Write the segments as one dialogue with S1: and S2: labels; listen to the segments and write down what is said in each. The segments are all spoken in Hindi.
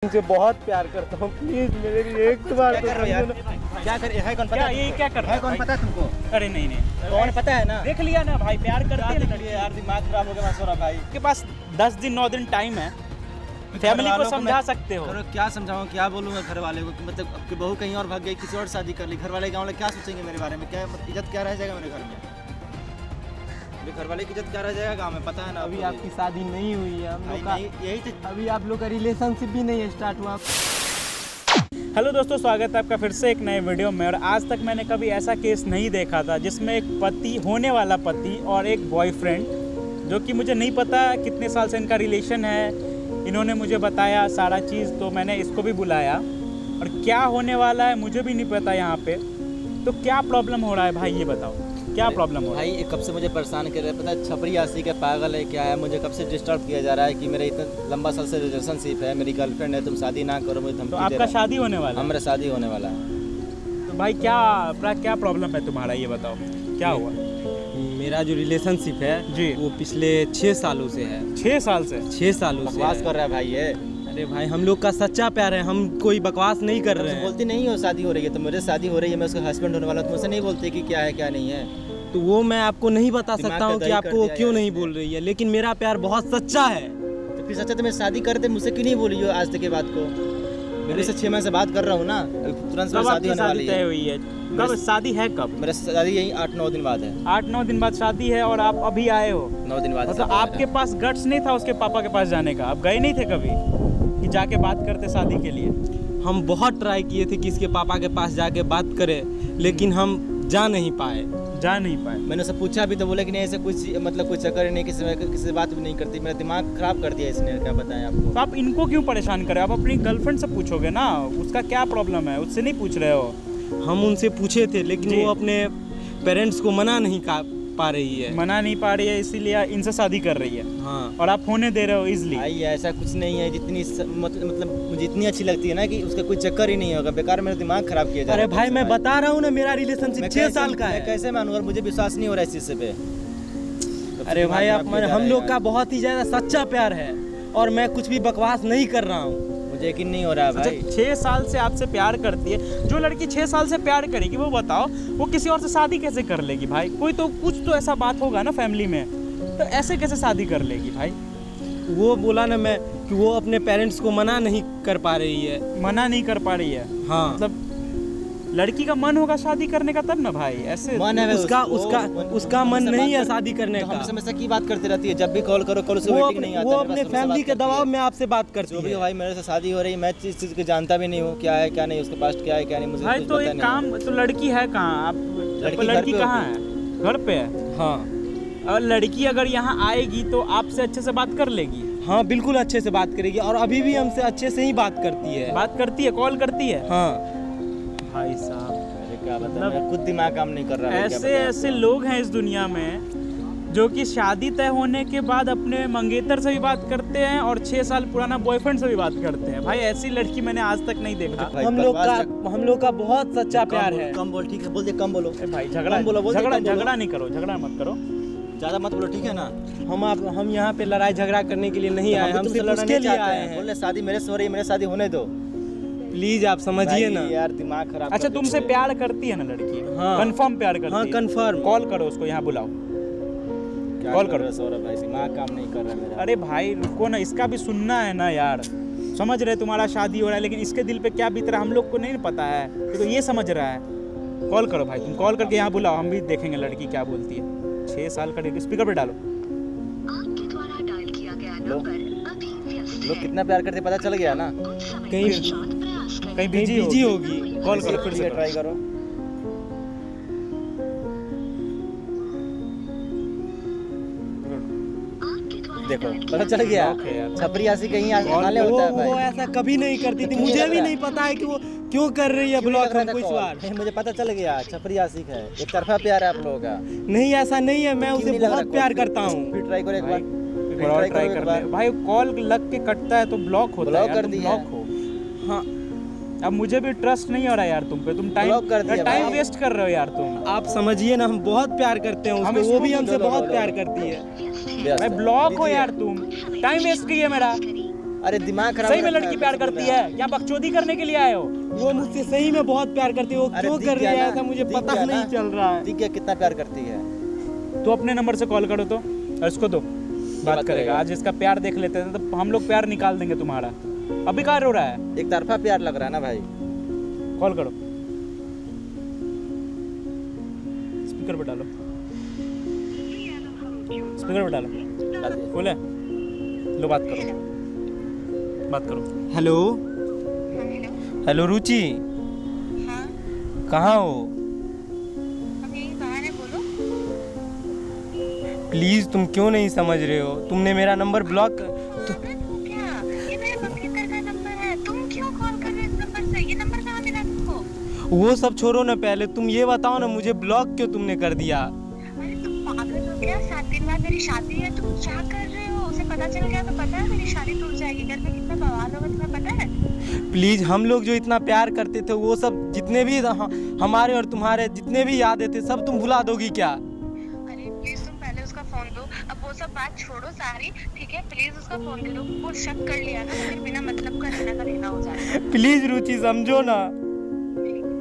S1: इनसे बहुत प्यार करता हूँ, प्लीज मेरे लिए एक बार
S2: क्या कर रहे हो यार? क्या कर है? कौन पता
S3: ये क्या कर रहा
S2: है? कौन पता है तुमको?
S3: अरे नहीं
S2: कौन पता है ना?
S3: देख लिया ना भाई, प्यार करते हैं लड़की
S2: यार दिमाग खराब हो गया मसोरा भाई
S3: के पास 10 दिन 9 दिन टाइम है, फैमिली को समझा सकते हो।
S2: करो, क्या समझाऊं, क्या बोलूंगा घर वाले को कि मतलब आपकी बहू कहीं और भाग गई, किसी और शादी कर ली, घर वाले गाँव वाले क्या सोचेंगे मेरे बारे में? क्या इज्जत क्या रह जाएगा मेरे घर में? मेरे घर वाले की इज्जत क्या रह जाएगा गाँव में? पता है ना
S1: अभी आपकी शादी नहीं हुई है, हम लोग का
S2: यही तो
S1: अभी आप लोग का रिलेशनशिप भी नहीं स्टार्ट हुआ।
S3: हेलो दोस्तों, स्वागत है आपका फिर से एक नए वीडियो में। और आज तक मैंने कभी ऐसा केस नहीं देखा था जिसमें एक पति, होने वाला पति और एक बॉयफ्रेंड, जो कि मुझे नहीं पता कितने साल से इनका रिलेशन है, इन्होंने मुझे बताया सारा चीज़, तो मैंने इसको भी बुलाया। और क्या होने वाला है मुझे भी नहीं पता यहाँ पे। तो क्या प्रॉब्लम हो रहा है भाई, ये बताओ क्या प्रॉब्लम हो रहा है?
S2: भाई कब से मुझे परेशान कर रहे हैं, पता है छपरी आसी के पागल है क्या है, मुझे कब से डिस्टर्ब किया जा रहा है कि मेरा इतना लंबा साल से रिलेशनशिप है, मेरी गर्लफ्रेंड है, तुम शादी ना करो, मुझे धमकी
S3: तो
S2: दे
S3: आपका
S2: रहा है।
S3: शादी होने वाला है?
S2: मेरा शादी होने वाला है।
S3: तो भाई क्या प्रॉब्लम है तुम्हारा, ये बताओ क्या हुआ?
S1: मेरा जो रिलेशनशिप है
S3: जी,
S1: वो पिछले 6 सालों से है।
S3: 6 साल से?
S1: 6 सालों से
S2: बकवास
S1: है।
S2: कर रहा है भाई ये।
S1: अरे भाई हम लोग का सच्चा प्यार है, हम कोई बकवास नहीं कर रहे हैं।
S2: बोलती नहीं हो शादी हो रही है, तो मुझे शादी हो रही है, मैं उसका हस्बैंड होने वाला हूं, तुमसे नहीं बोलते कि क्या है क्या नहीं है।
S1: तो वो मैं आपको नहीं बता
S2: दिमाग
S1: सकता
S2: का
S1: हूँ कि
S2: दही
S1: आपको
S2: कर
S1: वो
S2: दिया
S1: क्यों
S2: यार
S1: नहीं
S2: इसने।
S1: बोल रही है, लेकिन मेरा प्यार बहुत सच्चा है।
S2: तो फिर सच्चा तुम्हें शादी करते मुझसे क्यों नहीं बोली हो आज तक के बात को? मेरे से 6 महीने से बात कर रहा हूँ ना, तुरंत
S3: कब
S2: शादी
S3: आपकी
S2: होने
S3: शादी
S2: वाली
S3: तय
S2: है।
S3: हुई है? कब शादी है? कब?
S2: मेरा शादी यही 8-9 दिन बाद है।
S3: 8-9 दिन बाद शादी है और आप अभी आए हो?
S2: 9 दिन बाद।
S3: मतलब तो आपके पास गट्स नहीं था उसके पापा के पास जाने का? आप गए नहीं थे कभी कि जाके बात करते शादी के लिए?
S1: हम बहुत ट्राई किए थे कि इसके पापा के पास जाके बात करें, लेकिन हम जा नहीं पाए।
S2: मैंने उससे पूछा भी तो बोले कि नहीं ऐसे कुछ मतलब कोई चक्कर ही नहीं, किसी से बात भी नहीं करती, मेरा दिमाग खराब कर दिया इसने, क्या बताएं आपको।
S3: तो आप इनको क्यों परेशान करें? आप अपनी गर्लफ्रेंड से पूछोगे ना, उसका क्या प्रॉब्लम है, उससे नहीं पूछ रहे हो?
S1: हम उनसे पूछे थे, लेकिन
S3: जी।
S1: वो अपने पेरेंट्स को मना नहीं पा रही है।
S3: मना नहीं पा रही है, इसीलिए इनसे शादी कर रही है।
S1: हाँ।
S3: और आप होने दे रहे हो इजली?
S2: भाई ऐसा कुछ नहीं है, जितनी मतलब मुझे इतनी अच्छी लगती है ना कि उसका कोई चक्कर ही नहीं होगा, बेकार मेरा दिमाग खराब किया जा रहा
S1: अरे
S2: है।
S1: भाई मैं बता रहा हूँ ना, मेरा रिलेशनशिप 6 साल का है।
S2: मैं कैसे मानूंगा, मुझे विश्वास नहीं हो रहा है इस चीज़ से पे।
S1: अरे भाई हम लोग का बहुत ही ज़्यादा सच्चा प्यार है और मैं कुछ भी बकवास नहीं कर रहा हूँ।
S2: मुझे यकीन नहीं हो रहा है भाई।
S3: 6 साल से आपसे प्यार करती है, जो लड़की 6 साल से प्यार करेगी वो बताओ वो किसी और से शादी कैसे कर लेगी भाई? कोई तो कुछ तो ऐसा बात होगा ना फैमिली में, तो ऐसे कैसे शादी कर लेगी भाई?
S1: वो बोला ना मैं कि वो अपने पेरेंट्स को मना नहीं कर पा रही है।
S3: मना नहीं कर पा रही है?
S1: हाँ।
S3: मतलब लड़की का मन होगा शादी करने का तब ना भाई, ऐसे
S2: मन है
S1: उसका मन नहीं है शादी करने का।
S2: हमसे हमेशा की बात करती रहती है, जब भी कॉल करो कॉल से वेटिंग नहीं आता।
S1: वो अपने फैमिली के दबाव में आपसे बात करती
S2: जो भी
S1: है।
S2: भाई मेरे से शादी हो रही है, मैं इस चीज़ को जानता भी नहीं हूँ क्या है क्या नहीं, उसके पास क्या है क्या नहीं मुझे
S3: भाई।
S2: कुछ
S3: तो
S2: पता
S3: एक
S2: नहीं
S3: काम, तो लड़की है कहाँ? आप लड़की
S2: घर पे
S3: कहाँ है? घर पे है?
S1: हाँ।
S3: और लड़की अगर यहाँ आएगी तो आपसे अच्छे से बात कर लेगी?
S1: हाँ बिल्कुल अच्छे से बात करेगी, और अभी भी हमसे अच्छे से ही बात करती है।
S3: बात करती है, कॉल करती है?
S1: हाँ।
S3: भाई साहब,
S2: क्या
S3: मतलब
S2: मतलब मेरा खुद दिमाग काम नहीं कर रहा है।
S3: ऐसे लोग हैं इस दुनिया में जो कि शादी तय होने के बाद अपने मंगेतर से भी बात करते हैं और 6 साल पुराना बॉयफ्रेंड से भी बात करते हैं। भाई ऐसी लड़की मैंने आज तक नहीं देखा।
S1: हम लोग का बहुत सच्चा प्यार है।
S2: कम बोल, ठीक है बोल दे, कम बोलो
S3: भाई झगड़ा नहीं करो, झगड़ा मत करो,
S2: ज्यादा मत बोलो, ठीक है ना।
S1: हम यहाँ पे लड़ाई झगड़ा करने के लिए नहीं आए, हम सिर्फ उसके लिए आए हैं।
S2: बोले शादी मेरे से हो रही है, मेरे शादी होने दो
S1: प्लीज, आप समझिए ना
S2: यार, दिमाग खराब।
S3: अच्छा तुमसे प्यार करती है ना लड़की?
S1: हाँ।
S3: कंफर्म प्यार करती
S1: हाँ
S3: है?
S1: कंफर्म।
S3: कॉल करो उसको, यहाँ बुलाओ, कॉल करो।
S2: सौरभ भाई दिमाग काम नहीं कर रहा है मेरा।
S3: अरे भाई रुको ना, इसका भी सुनना है ना यार। समझ रहे तुम्हारा शादी हो रहा है, लेकिन इसके दिल पे क्या बीत रहा है हम लोग को नहीं पता है, तो ये समझ रहा है। कॉल करो भाई, तुम कॉल करके यहाँ बुलाओ, हम भी देखेंगे लड़की क्या बोलती है। 6 साल का, स्पीकर पे डालो।
S4: आपके द्वारा डायल किया गया नंबर अभी व्यस्त
S2: लोग
S4: है।
S2: कितना प्यार करते पता चल गया ना।
S4: कुछ समय
S1: कहीं-
S4: पश्चात प्रयास करें।
S3: कहीं
S1: बिजी होगी।
S3: कॉल करो फिर से,
S2: ट्राई करो।
S4: आपके द्वारा
S2: देखो
S4: डायल
S2: पता
S4: किया
S2: चल गया,
S3: ओके यार।
S2: छपरी आसी कहीं हाले होता है
S1: वो
S2: भाई।
S1: ऐसा कभी नहीं करती थी,
S2: क्यों
S1: मुझे
S2: लग
S1: भी
S2: रहा
S1: नहीं पता है कि वो क्यों कर रही है
S2: क्यों
S1: ब्लॉक
S2: लग रहा था
S1: हमको इस
S2: कॉल?
S1: बार।
S2: नहीं, मुझे पता चल गया छपरी आशिक है, एक तरफा प्यार है आप लोगों का।
S1: नहीं ऐसा नहीं है, मैं
S2: क्यों
S1: उसे
S2: नहीं लग
S1: बहुत
S2: रहा
S1: प्यार
S2: कॉल?
S1: करता हूँ।
S2: फिर ट्राई करो एक बार,
S3: एक बार और ट्राई कर ले भाई। कॉल लग के कटता है तो ब्लॉक होता है
S2: ब्लॉक
S3: यार,
S2: कर
S3: तुम
S2: दिया।
S3: ब्लॉक हो।
S1: हाँ
S3: अब मुझे भी ट्रस्ट नहीं हो रहा यार तुम पे, तुम
S2: ब्लॉक कर दिया
S3: टाइम
S2: भाई।
S3: वेस्ट कर रहे हो यार तुम।
S1: आप समझिए ना, हम बहुत प्यार करते हैं
S3: हम
S1: उसको, वो
S3: इसको
S1: भी हमसे
S2: लो, लो,
S1: बहुत
S2: लो,
S1: प्यार
S2: लो।
S1: करती है।
S2: व्यस्त
S3: भाई
S2: है।
S3: ब्लॉक हो
S2: बिजी है।
S3: यार तुम, टाइम वेस्ट किया मेरा।
S2: अरे दिमाग खराब
S3: सही में
S2: हो रखा
S3: लड़की
S2: है,
S3: प्यार
S2: कैसे बोल
S3: करती
S2: रहे
S3: है क्या बकचोदी करने के लिए आए हो?
S1: वो मुझसे सही में बहुत प्यार करती है। वो
S2: अरे
S1: क्यों
S2: दिख
S1: कर रही
S2: गया
S1: है
S2: ना,
S1: ऐसा मुझे
S2: दिख
S1: पता
S2: गया
S1: नहीं
S2: ना।
S1: चल रहा है।
S2: दिख गया कितना प्यार करती है।
S3: तो अपने नंबर से कॉल करो तो और इसको दो, बात
S2: बात
S3: करेगा।
S2: करेगा।
S3: आज इसका प्यार देख लेते हैं तो हम लोग प्यार निकाल देंगे तुम्हारा। अभी कहाँ रो रहा है?
S2: एक तरफा प्यार लग रहा है ना भाई।
S3: कॉल करो, स्पीकर पे डालो, स्पीकर पे डालो।
S2: डाल दिया।
S3: बोले लो, बात करो, बात करो।
S1: हेलो हेलो रुचि,
S4: हाँ,
S1: कहाँ हो?
S4: हम यहीं बाहर है, बोलो।
S1: प्लीज तुम क्यों नहीं समझ रहे हो? तुमने मेरा नंबर ब्लॉक
S4: पागल हो क्या? ये मेरे मंगेतर का नंबर है। तुम क्यों कॉल कर रहे हो इस नंबर से? ये नंबर कहाँ मिला तुमको?
S1: वो सब छोड़ो ना, पहले तुम ये बताओ ना मुझे ब्लॉक क्यों तुमने कर दिया?
S4: अरे तुम पागल हो क्या? 7 दिन बाद मेरी शादी है, तुम क्या कर रहे हो? उसे पता चल गया तो पता है मेरी शादी टूट जाएगी। घर में कितना बवाल होगा तुम्हें पता है?
S1: प्लीज, हम लोग जो इतना प्यार करते थे वो सब जितने भी हमारे और तुम्हारे जितने भी यादें थे सब तुम भुला दोगी क्या?
S4: अरे प्लीज तुम पहले उसका फोन दो। अब वो सब बात छोड़ो सारी, ठीक है? प्लीज उसका फोन दे दो। वो शक कर लिया ना तो फिर बिना मतलब का लेना हो जाएगा।
S1: प्लीज रुचि समझो ना।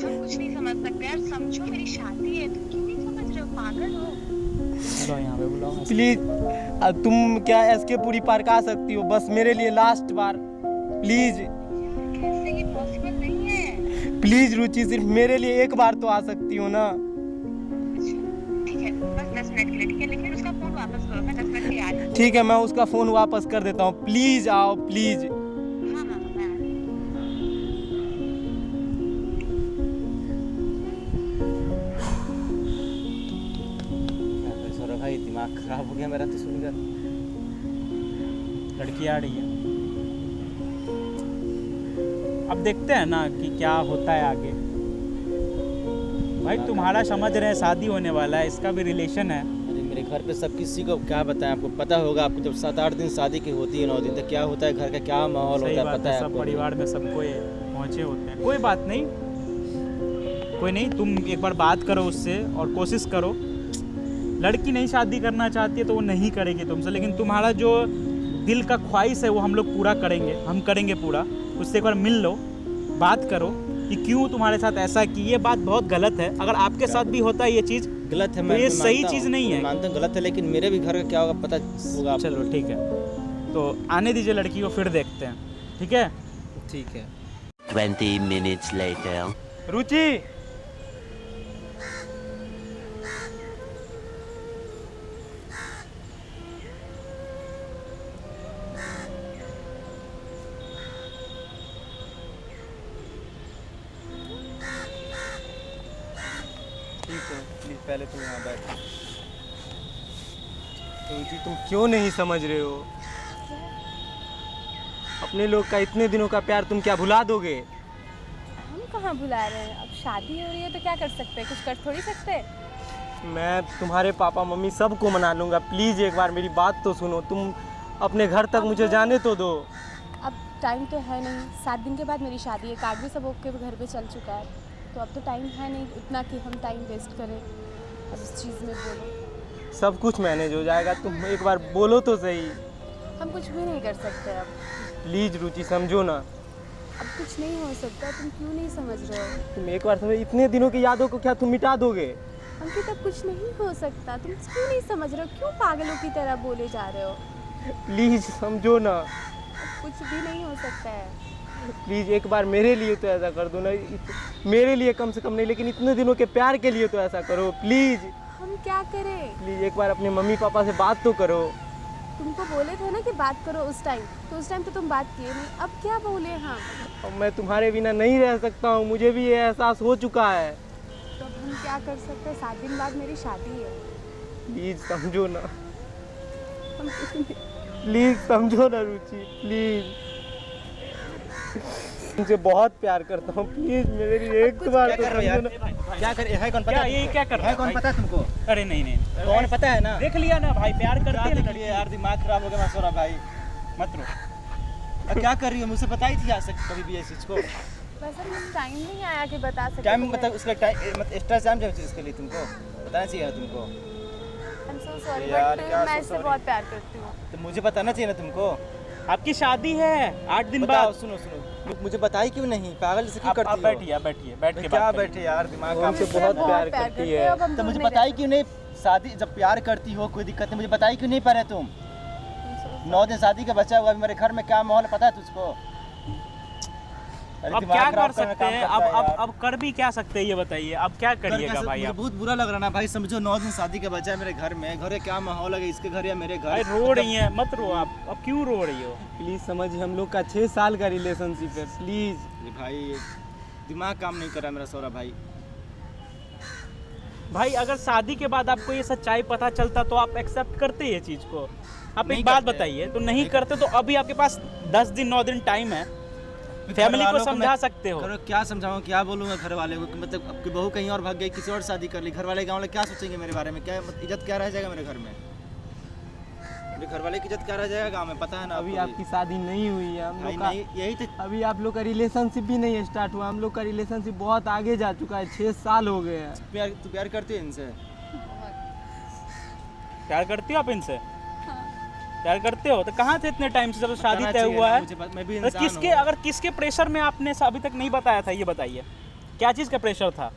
S4: हम कुछ नहीं समझ सकते यार, समझो मेरी शादी है। तुम क्यों नहीं समझ रहे हो? पागल हो?
S3: बुलाओ यहाँ पे, बुलाओ।
S1: प्लीज, तुम क्या एसके पूरी पार्क आ सकती हो बस मेरे लिए लास्ट बार? प्लीज
S4: कैसे? ये पॉसिबल नहीं है।
S1: प्लीज रुचि, सिर्फ मेरे लिए एक बार तो आ सकती हो ना?
S4: अच्छा, ठीक है, बस 10 मिनट के लिए, ठीक है? लेकिन उसका फोन वापस करो, मैं 10 मिनट के लिए आ रही हूँ।
S1: ठीक है, मैं उसका फोन वापस कर देता हूँ। प्लीज आओ, प्लीज।
S4: हाँ हाँ, मैं आ रही हूँ।
S2: क्या करे सौरभ भाई, दिमाग खराब हो गया मेरा तो सुनकर।
S3: लड़की आ रही है, अब देखते हैं ना कि क्या होता है आगे। भाई तुम्हारा समझ रहे हैं शादी होने वाला है, इसका भी रिलेशन है।
S2: अरे मेरे घर पे सब किसी को क्या बताएं, आपको पता होगा। आपको जब 7-8 दिन शादी की होती है, 9 दिन तक क्या होता है, घर का क्या माहौल
S3: सही
S2: होता है
S3: बात
S2: पता
S3: है,
S2: है
S3: सब
S2: आपको।
S3: परिवार में सबको ये पहुँचे होते हैं। कोई बात नहीं, कोई नहीं, तुम एक बार बात करो उससे और कोशिश करो। लड़की नहीं शादी करना चाहती है तो वो नहीं करेगी तुमसे, लेकिन तुम्हारा जो दिल का ख्वाहिश है वो हम लोग पूरा करेंगे, हम करेंगे पूरा। उससे एक बार मिल लो, बात करो कि क्यों तुम्हारे साथ ऐसा की। ये बात बहुत गलत है, अगर आपके साथ भी होता है ये चीज़
S2: गलत है,
S3: तो
S2: मैं
S3: ये
S2: मैं
S3: सही
S2: मानता
S3: चीज़
S2: हूँ,
S3: नहीं है।
S2: मैं मानता हूँ गलत है, लेकिन मेरे भी घर का क्या होगा पता होगा आपको।
S3: चलो ठीक है, तो आने दीजिए लड़की को, फिर देखते हैं, ठीक है?
S2: ठीक है।
S5: 20 minutes later.
S1: रुचि, ठीक है, प्लीज पहले तुम यहाँ बैठो। रुचि, तुम क्यों नहीं समझ रहे हो? अपने लोग का इतने दिनों का प्यार तुम क्या भुला दोगे?
S6: हम कहाँ भुला रहे हैं? अब शादी हो रही है तो क्या कर सकते हैं? कुछ कर थोड़ी सकते।
S1: मैं तुम्हारे पापा मम्मी सबको मना लूँगा। प्लीज़ एक बार मेरी बात तो सुनो। तुम अपने घर तक मुझे जाने तो दो।
S6: अब टाइम तो है नहीं, 7 दिन के बाद मेरी शादी है, कार्ड भी सब ओके घर पे चल चुका है, तो अब तो टाइम है नहीं इतना कि हम टाइम वेस्ट करें अब इस चीज़ में। बोलो,
S1: सब कुछ मैनेज हो जाएगा, तुम एक बार बोलो तो सही।
S6: हम कुछ भी नहीं कर सकते अब।
S1: प्लीज़ रुचि समझो ना।
S6: अब कुछ नहीं हो सकता, तुम क्यों नहीं समझ रहे हो?
S1: तुम एक बार समझो, इतने दिनों की यादों को क्या तुम मिटा दोगे?
S6: हमके तब कुछ नहीं हो सकता, तुम क्यों नहीं समझ रहे हो? क्यों पागलों की तरह बोले जा रहे हो?
S1: प्लीज़ समझो ना।
S6: अब कुछ भी नहीं हो सकता है।
S1: प्लीज़ एक बार मेरे लिए तो ऐसा कर दो ना। मेरे लिए कम से कम नहीं, लेकिन इतने दिनों के प्यार के लिए तो ऐसा करो प्लीज़।
S6: हम क्या करें?
S1: प्लीज़ एक बार अपने मम्मी पापा से बात तो करो।
S6: तुमको बोले थे ना कि बात करो उस टाइम, तो उस टाइम तो तुम बात किए नहीं, अब क्या बोले हम?
S1: अब मैं तुम्हारे बिना नहीं रह सकता हूँ, मुझे भी ये एहसास हो चुका है।
S6: तो अब हम क्या कर सकते हैं? 7 दिन बाद मेरी शादी है।
S1: प्लीज़ समझो ना,
S6: हम कुछ नहीं।
S1: प्लीज़ समझो ना रुचि, प्लीज़। तुमसे बहुत प्यार करता हूँ, प्लीज़ मेरे लिए एक बार
S2: क्या
S1: तो
S2: कर रहे हो यार?
S1: समझो ना।
S2: क्या कर है कौन पता
S3: क्या
S2: है
S3: ये
S2: तुमको?
S3: क्या कर रहा
S2: है कौन पता है तुमको?
S3: अरे नहीं नहीं,
S2: कौन पता है ना?
S3: देख लिया ना भाई, प्यार करते हैं
S2: देख
S3: ना
S2: लिए यार, दिमाग खराब हो गया सौरभ भाई।
S3: मत रो।
S2: अब क्या कर रही हो? मुझसे बताई थी आज तक कभी भी इस चीज़ को?
S6: वैसे मुझे टाइम नहीं आया कि बता सके।
S2: टाइम मतलब उसका टाइम मतलब एक्स्ट्रा टाइम चाहिए इसके लिए तुमको बताना चाहिए तुमको।
S6: I'm so sorry,
S2: यार,
S6: but
S2: क्या
S6: मैं
S2: so
S6: इससे
S2: sorry?
S6: बहुत प्यार करती हूँ।
S2: तो मुझे बताना चाहिए ना तुमको।
S3: आपकी शादी है 8 दिन
S2: बताओ,
S3: बाद।
S2: सुनो सुनो, मुझे बताई क्यों नहीं? पागल जैसे क्यों
S3: आप
S2: करती हो?
S3: बैठिए, आप बैठिए, बैठ के
S2: क्या
S3: बात करिए।
S2: बैठे यार, दिमाग
S1: वो
S2: काम
S1: हमसे
S2: से
S1: बहुत प्यार करती है।
S6: अब हम
S2: तो मुझे
S6: दूर नहीं
S2: बताई
S6: रह
S2: क्यों नहीं? शादी जब प्यार करती हो कोई दिक्कत नहीं, मुझे बताई क्यों नहीं पहले तुम?
S6: सकते।
S2: 9 दिन शादी का बचा हुआ, अभी मेरे घर में क्या माहौल है पता है तुझको? अरे
S3: अब
S2: दिमाग
S3: क्या
S2: खराब
S3: कर
S2: करने का
S3: सकते
S2: काम
S3: हैं?
S2: करता
S3: अब
S2: है
S3: अब
S2: यार।
S3: अब कर भी क्या सकते हैं ये बताइए, अब क्या करिएगा भाई
S2: मुझे
S3: आप?
S2: बहुत बुरा लग रहा ना भाई, समझो 9 दिन शादी का बचा है मेरे घर में, घर में क्या माहौल है, इसके घर या मेरे घर।
S3: भाई रो रही हैं, मत रो आप, अब क्यों रो रही हो?
S1: प्लीज़ समझिए, हम लोग का 6 साल का रिलेशनशिप है, प्लीज़।
S2: अरे भाई दिमाग काम नहीं कर रहा मेरा सौरा भाई।
S3: भाई अगर शादी के बाद आपको ये सच्चाई पता चलता तो आप एक्सेप्ट करते ये चीज़ को? आप
S2: नहीं
S3: एक बात
S2: करते।
S3: बताइए, तो नहीं करते तो अभी आपके पास 10 दिन 9 दिन टाइम है, फैमिली को
S2: घरवालों को
S3: समझा
S2: मैं-
S3: सकते हो।
S2: करो, क्या समझाऊं, क्या बोलूंगा घर वाले को कि मतलब आपकी बहू कहीं और भाग गई, किसी और शादी कर ली, घर वाले गाँव वाले क्या सोचेंगे मेरे बारे में? क्या इज्जत क्या रह जाएगा मेरे घर में? मेरे घर वाले की इज्जत क्या रह जाएगा गाँव में, पता है ना
S1: अभी
S2: आपको भी।
S1: आपकी शादी नहीं हुई है, हम
S2: भाई
S1: लोग का
S2: नहीं, यही तो
S1: अभी आप लोग का रिलेशनशिप भी नहीं स्टार्ट हुआ, हम लोग का रिलेशनशिप बहुत आगे जा चुका है, 6 साल हो गए हैं।
S2: तू प्यार करती है इनसे?
S3: प्यार करती हो आप इनसे?
S6: हाँ।
S3: प्यार करते हो तो कहाँ थे इतने टाइम से जब शादी
S2: बताना
S3: तय
S2: चाहिए
S3: हुआ
S2: ना
S3: है?
S2: मुझे, मैं भी
S3: तो
S2: इंसान
S3: किसके,
S2: हूँ।
S3: अगर किसके प्रेशर में आपने अभी तक नहीं बताया था ये बताइए, क्या चीज़ का प्रेशर था?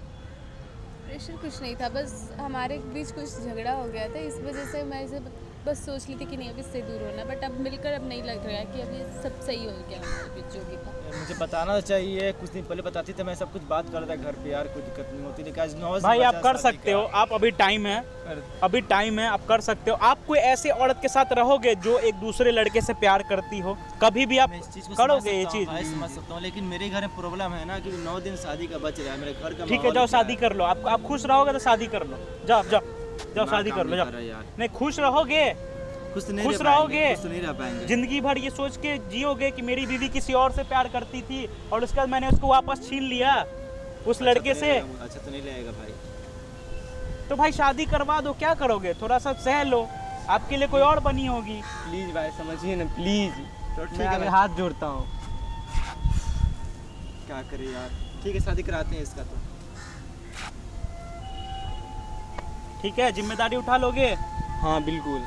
S6: प्रेशर कुछ नहीं था, बस हमारे बीच कुछ झगड़ा हो गया था, इस वजह से मैं इसे बस सोच ली थी कि नहीं अब इससे दूर होना, बट अब मिलकर अब नहीं लग रहा है कि अब ये सब सही हो गया हमारे बीच जो भी था।
S2: मुझे बताना चाहिए, कुछ दिन पहले बताती तो मैं सब कुछ बात कर रहा था घर पे यार, कोई दिक्कत नहीं होती, लेकिन आज 9
S3: भाई आप कर सकते हो, आप अभी टाइम है, अभी टाइम है, आप कर सकते हो। आप कोई ऐसे औरत के साथ रहोगे जो एक दूसरे लड़के से प्यार करती हो? कभी भी आप
S2: मैं इस चीज को
S3: करोगे ये
S2: समझ सकता हूँ
S3: चीज़?
S2: भाई, समझ सकता हूँ, लेकिन मेरे घर में प्रॉब्लम है ना कि 9 दिन शादी का बच रहा है, मेरे घर का
S3: ठीक है,
S2: माहौल
S3: जाओ
S2: क्या
S3: शादी कर लो, आप खुश रहोगे तो शादी कर लो, जाओ जाओ जाओ, शादी कर लो, जाओ।
S2: यार
S3: नहीं खुश रहोगे,
S2: खुश तो नहीं
S3: खुश
S2: रह पाएंगे,
S3: रहोगे?
S2: खुश तो नहीं रह पाएंगे।
S3: जिंदगी भर ये सोच के जियोगे कि मेरी बीवी किसी और से प्यार करती थी और उसके बाद मैंने उसको वापस छीन लिया उस लड़के से?
S2: अच्छा तो नहीं लगेगा भाई।
S3: तो भाई शादी करवा दो, क्या करोगे? थोड़ा सा सह लो, आपके लिए कोई और बनी होगी।
S1: प्लीज़ भाई समझिए ना, प्लीज़।
S2: तो ठीक
S1: मैं
S2: है
S1: आगे
S2: भाई,
S1: हाथ जोड़ता हूँ।
S2: क्या करे यार, ठीक है शादी कराते हैं इसका तो।
S3: ठीक है, जिम्मेदारी उठा लोगे?
S1: हाँ बिल्कुल।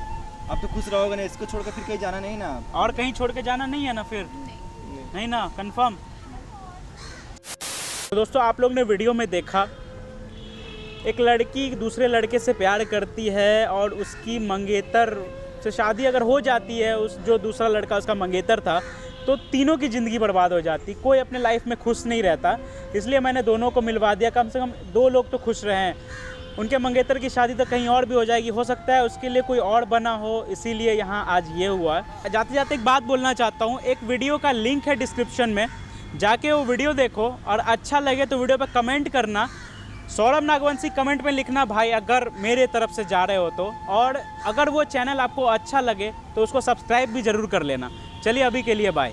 S2: अब तो खुश रहोगे ना, इसको छोड़कर फिर कहीं जाना नहीं ना।
S3: और कहीं छोड़ के जाना नहीं है ना फिर? नहीं ना, कंफर्म? तो दोस्तों आप लोग ने वीडियो में देखा, एक लड़की दूसरे लड़के से प्यार करती है और उसकी मंगेतर से शादी अगर हो जाती है, उस जो दूसरा लड़का उसका मंगेतर था, तो तीनों की ज़िंदगी बर्बाद हो जाती, कोई अपने लाइफ में खुश नहीं रहता। इसलिए मैंने दोनों को मिलवा दिया, कम से कम 2 लोग तो खुश रहें। उनके मंगेतर की शादी तो कहीं और भी हो जाएगी, हो सकता है उसके लिए कोई और बना हो, इसीलिए यहाँ आज ये हुआ। जाते जाते एक बात बोलना चाहता हूँ, एक वीडियो का लिंक है डिस्क्रिप्शन में, जाके वो वीडियो देखो और अच्छा लगे तो वीडियो पर कमेंट करना, सौरभ नागवंशी कमेंट में लिखना भाई अगर मेरे तरफ से जा रहे हो तो, और अगर वो चैनल आपको अच्छा लगे तो उसको सब्सक्राइब भी ज़रूर कर लेना। चलिए अभी के लिए बाय।